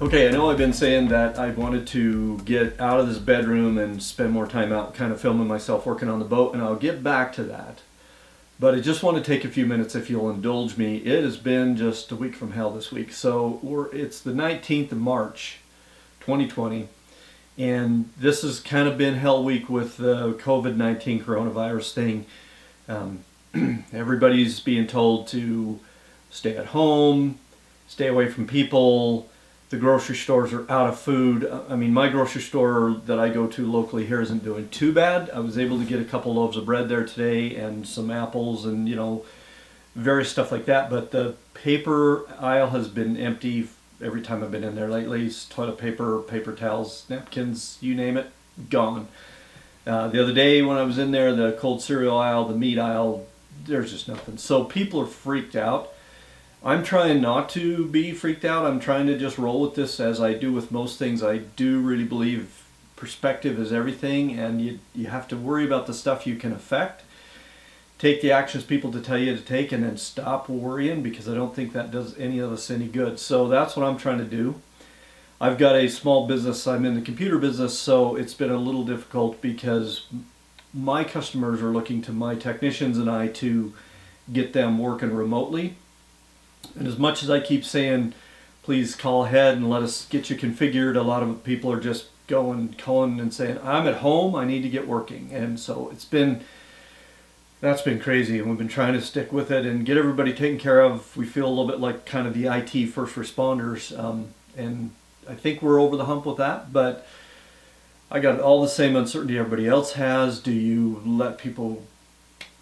Okay, I know I've been saying that I wanted to get out of this bedroom and spend more time out kind of filming myself working on the boat, and I'll get back to that. But I just want to take a few minutes if you'll indulge me. It has been just a week from hell this week. So it's the 19th of March, 2020, and this has kind of been hell week with the COVID-19 coronavirus thing. Um, Everybody's being told to stay at home, stay away from people. The grocery stores are out of food. I mean, my grocery store that I go to locally here isn't doing too bad. I was able to get a couple loaves of bread there today and some apples and, various stuff like that. But the paper aisle has been empty every time I've been in there lately. It's toilet paper, paper towels, napkins, you name it, gone. The other day when I was in there, the cold cereal aisle, the meat aisle, there's just nothing. So people are freaked out. I'm trying not to be freaked out. I'm trying to just roll with this as I do with most things. I do really believe perspective is everything, and you have to worry about the stuff you can affect. Take the actions people to tell you to take, and then stop worrying, because I don't think that does any of us any good. So that's what I'm trying to do. I've got a small business. I'm in the computer business, so it's been a little difficult because my customers are looking to my technicians and I to get them working remotely. And as much as I keep saying, please call ahead and let us get you configured, a lot of people are just calling and saying, I'm at home, I need to get working. And so that's been crazy, and we've been trying to stick with it and get everybody taken care of. We feel a little bit like kind of the IT first responders, and I think we're over the hump with that, but I got all the same uncertainty everybody else has. Do you let people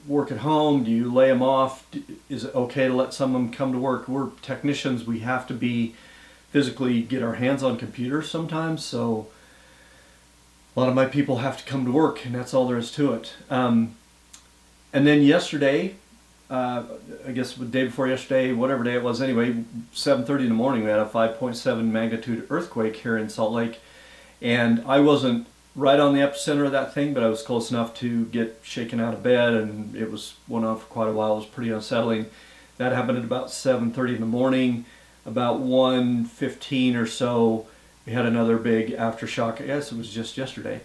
work at home? Do you lay them off? Is it okay to let some of them come to work? We're technicians. We have to be physically get our hands on computers sometimes. So a lot of my people have to come to work, and that's all there is to it. And then yesterday, I guess the day before yesterday, whatever day it was anyway, 7:30 in the morning, we had a 5.7 magnitude earthquake here in Salt Lake. And I wasn't right on the epicenter of that thing, but I was close enough to get shaken out of bed, and it went on for quite a while. It was pretty unsettling. That happened at about 7:30 in the morning. About 1:15 or so, we had another big aftershock. I guess it was just yesterday.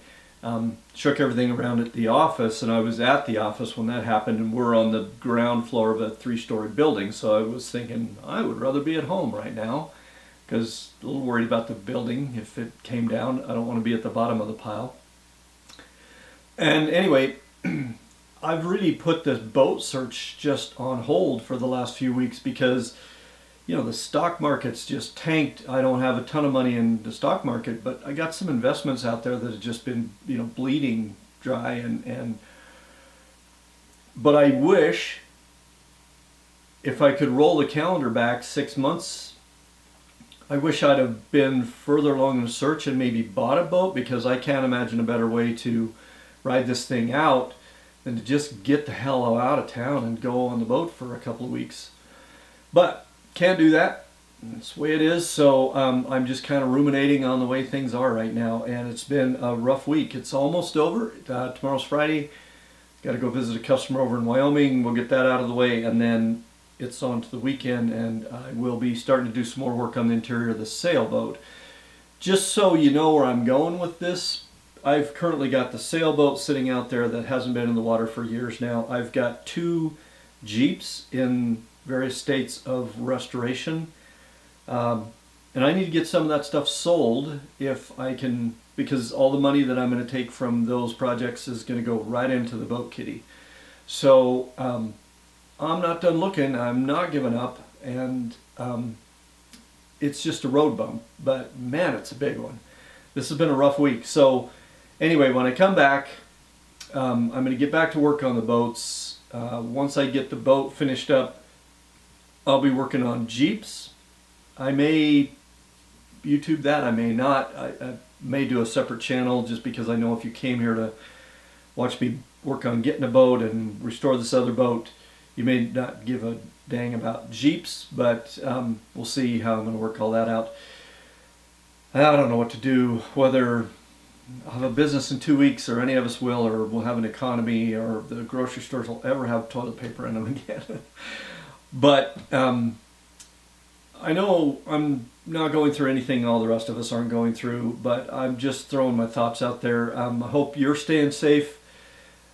Shook everything around at the office, and I was at the office when that happened, and we're on the ground floor of a 3-story building. So I was thinking, I would rather be at home right now, because a little worried about the building. If it came down, I don't want to be at the bottom of the pile. And anyway, I've really put this boat search just on hold for the last few weeks because, the stock market's just tanked. I don't have a ton of money in the stock market, but I got some investments out there that have just been, bleeding dry. But I wish if I could roll the calendar back 6 months, I wish I'd have been further along in the search and maybe bought a boat, because I can't imagine a better way to ride this thing out than to just get the hell out of town and go on the boat for a couple of weeks. But can't do that. That's the way it is. So I'm just kind of ruminating on the way things are right now, and it's been a rough week. It's almost over. Tomorrow's Friday. Got to go visit a customer over in Wyoming. We'll get that out of the way, and then it's on to the weekend, and I will be starting to do some more work on the interior of the sailboat. Just so you know where I'm going with this, I've currently got the sailboat sitting out there that hasn't been in the water for years now. I've got 2 Jeeps in various states of restoration, and I need to get some of that stuff sold if I can, because all the money that I'm going to take from those projects is going to go right into the boat kitty. So I'm not done looking. I'm not giving up, and it's just a road bump, but man, it's a big one. This has been a rough week. So anyway, when I come back, I'm going to get back to work on the boats. Once I get the boat finished up, I'll be working on Jeeps. I may YouTube that, I may not. I may do a separate channel, just because I know if you came here to watch me work on getting a boat and restore this other boat, you may not give a dang about Jeeps, but we'll see how I'm going to work all that out. I don't know what to do, whether I'll have a business in 2 weeks, or any of us will, or we'll have an economy, or the grocery stores will ever have toilet paper in them again. But I know I'm not going through anything all the rest of us aren't going through, but I'm just throwing my thoughts out there. I hope you're staying safe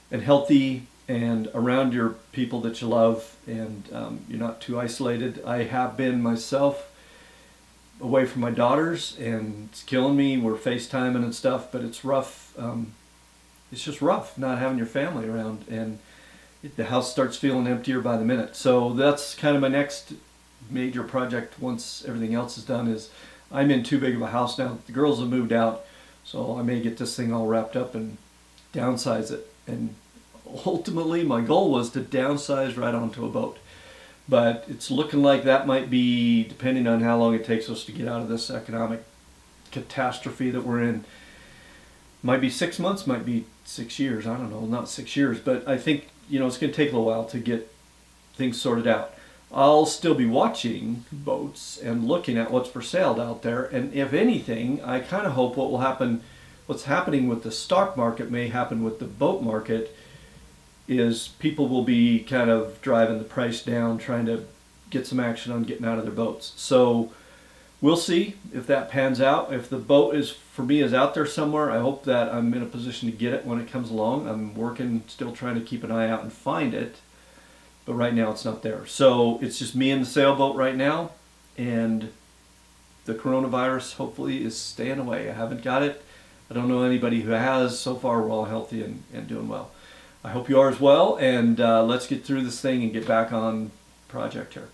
and healthy and around your people that you love, and you're not too isolated. I have been myself away from my daughters, and it's killing me. We're FaceTiming and stuff, but it's rough. It's just rough not having your family around, and the house starts feeling emptier by the minute. So that's kind of my next major project once everything else is done. Is I'm in too big of a house now. The girls have moved out, so I may get this thing all wrapped up and downsize it. And ultimately, my goal was to downsize right onto a boat. But it's looking like that might be, depending on how long it takes us to get out of this economic catastrophe that we're in, might be 6 months, might be 6 years. I don't know, not 6 years, but I think it's going to take a little while to get things sorted out. I'll still be watching boats and looking at what's for sale out there, and if anything, I kind of hope what will happen, what's happening with the stock market may happen with the boat market, is people will be kind of driving the price down, trying to get some action on getting out of their boats. So we'll see if that pans out. If the boat is, for me, is out there somewhere, I hope that I'm in a position to get it when it comes along. I'm working, still trying to keep an eye out and find it, but right now it's not there. So it's just me and the sailboat right now, and the coronavirus hopefully is staying away. I haven't got it. I don't know anybody who has. So far we're all healthy and doing well. I hope you are as well, and let's get through this thing and get back on project here.